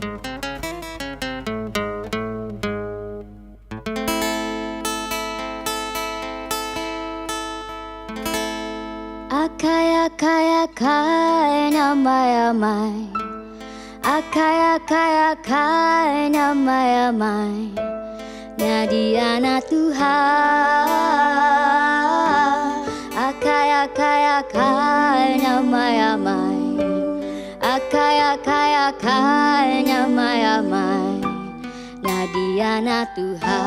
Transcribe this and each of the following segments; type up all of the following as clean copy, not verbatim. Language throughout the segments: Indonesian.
Akai akai akai namai-amai, akai akai akai namai-amai, jadi anak Tuhan. Akai akai akai namai-amai, akai akai akai namai-amai, jadi anak Tuhan.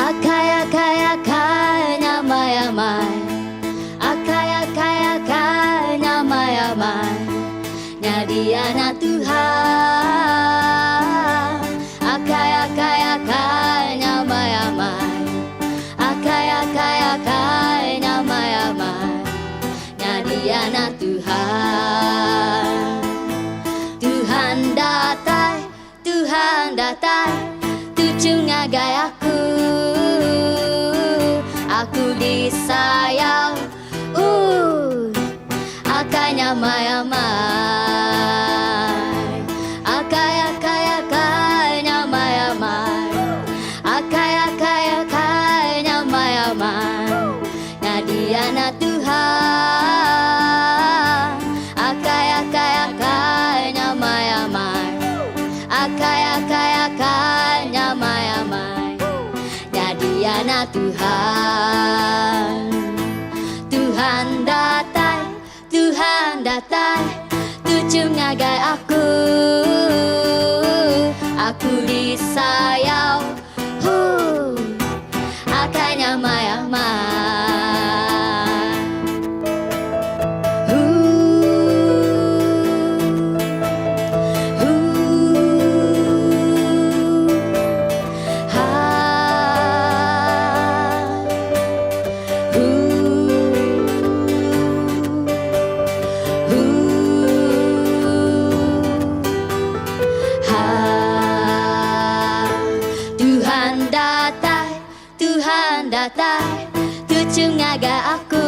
Akai akai akai namai-amai, akai akai akai namai-amai, jadi anak Tuhan. Akai akai akai namai-amai, akai akai akai namai-amai, jadi anak Tuhan. Tuhan datang, Tuhan datang, tujuh ngagai aku disayang, akai namai-amai, akai akai akai namai-amai, akai akai akai namai-amai, jadi anak Tuhan. Akai akai akai namai-amai, akai akai akai namai-amai, jadi anak Tuhan. Tuhan datang, Tuhan datang, tujuh ngagai aku disayang, akai namai-amai. Tuhan datang, tujuh ngagai aku